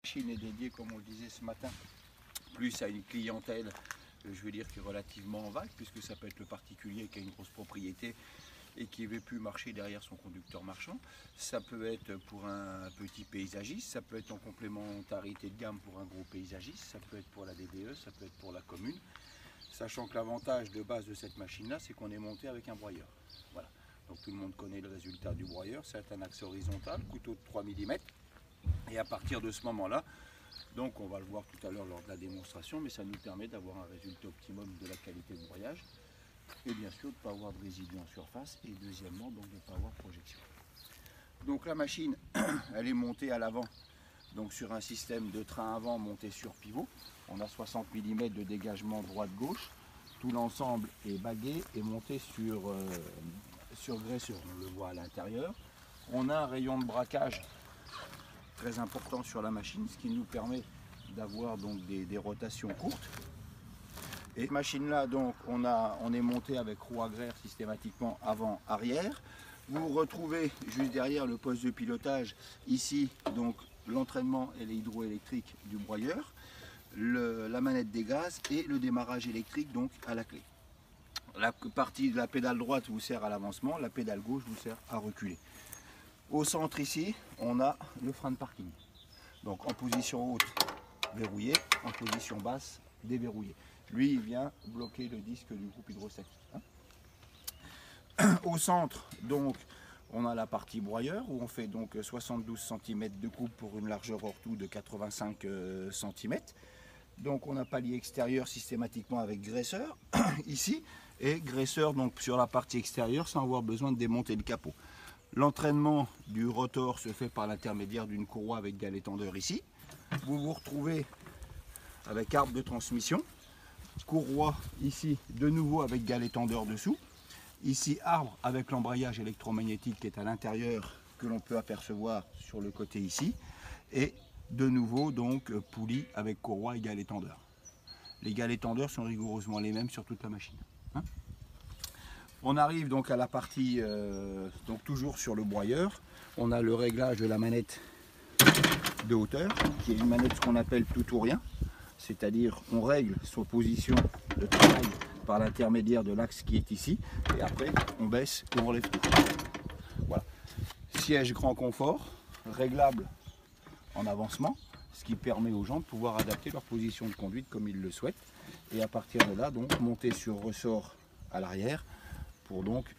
La machine est dédiée, comme on le disait ce matin, plus à une clientèle, je veux dire, qui est relativement vague, puisque ça peut être le particulier qui a une grosse propriété et qui ne veut plus marcher derrière son conducteur marchand. Ça peut être pour un petit paysagiste, ça peut être en complémentarité de gamme pour un gros paysagiste, ça peut être pour la DDE, ça peut être pour la commune. Sachant que l'avantage de base de cette machine-là, c'est qu'on est monté avec un broyeur. Voilà. Donc tout le monde connaît le résultat du broyeur, c'est un axe horizontal, couteau de 3 mm. Et à partir de ce moment-là, donc on va le voir tout à l'heure lors de la démonstration, mais ça nous permet d'avoir un résultat optimum de la qualité de broyage et bien sûr de ne pas avoir de résidus en surface et deuxièmement donc de ne pas avoir de projection. Donc la machine, elle est montée à l'avant, donc sur un système de train avant monté sur pivot. On a 60 mm de dégagement droite-gauche. Tout l'ensemble est bagué et monté sur graisseur, on le voit à l'intérieur. On a un rayon de braquage très important sur la machine, ce qui nous permet d'avoir donc des rotations courtes. Et cette machine là donc on est monté avec roue agraire systématiquement avant-arrière. Vous retrouvez juste derrière le poste de pilotage ici donc l'entraînement et l'hydroélectrique du broyeur, la manette des gaz et le démarrage électrique donc à la clé. La partie de la pédale droite vous sert à l'avancement, la pédale gauche vous sert à reculer. Au centre ici, on a le frein de parking. Donc en position haute, verrouillé, en position basse, déverrouillé. Lui, il vient bloquer le disque du groupe hydrostatique. Au centre, donc, on a la partie broyeur où on fait donc 72 cm de coupe pour une largeur hors tout de 85 cm. Donc on a palier extérieur systématiquement avec graisseur ici et graisseur donc sur la partie extérieure sans avoir besoin de démonter le capot. L'entraînement du rotor se fait par l'intermédiaire d'une courroie avec galet tendeur ici. Vous vous retrouvez avec arbre de transmission, courroie ici de nouveau avec galet tendeur dessous. Ici arbre avec l'embrayage électromagnétique qui est à l'intérieur que l'on peut apercevoir sur le côté ici. Et de nouveau donc poulie avec courroie et galet tendeur. Les galets tendeurs sont rigoureusement les mêmes sur toute la machine. On arrive donc à la partie, donc toujours sur le broyeur, on a le réglage de la manette de hauteur, qui est une manette qu'on appelle tout ou rien, c'est-à-dire on règle son position de travail par l'intermédiaire de l'axe qui est ici, et après on baisse ou on relève tout. Voilà. Siège grand confort, réglable en avancement, ce qui permet aux gens de pouvoir adapter leur position de conduite comme ils le souhaitent, et à partir de là, donc monter sur ressort à l'arrière, pour donc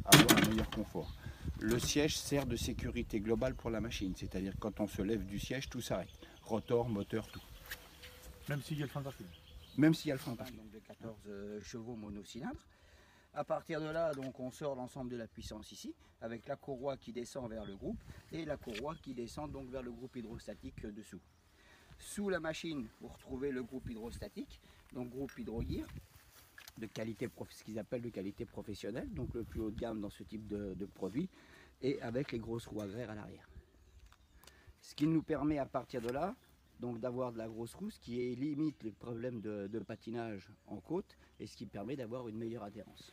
avoir un meilleur confort. Le siège sert de sécurité globale pour la machine, c'est-à-dire quand on se lève du siège, tout s'arrête. Rotor, moteur, tout. Même s'il y a le frein de parking. Même s'il y a le frein de parking. Donc de 14 chevaux monocylindres. À partir de là, donc, on sort l'ensemble de la puissance ici, avec la courroie qui descend vers le groupe et la courroie qui descend donc vers le groupe hydrostatique dessous. Sous la machine, vous retrouvez le groupe hydrostatique, donc groupe hydrogear, de qualité, ce qu'ils appellent de qualité professionnelle, donc le plus haut de gamme dans ce type de produit, et avec les grosses roues agraires à l'arrière. Ce qui nous permet à partir de là, donc d'avoir de la grosse roue, ce qui limite les problèmes de patinage en côte, et ce qui permet d'avoir une meilleure adhérence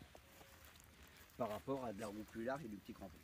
par rapport à de la roue plus large et du petit crampon.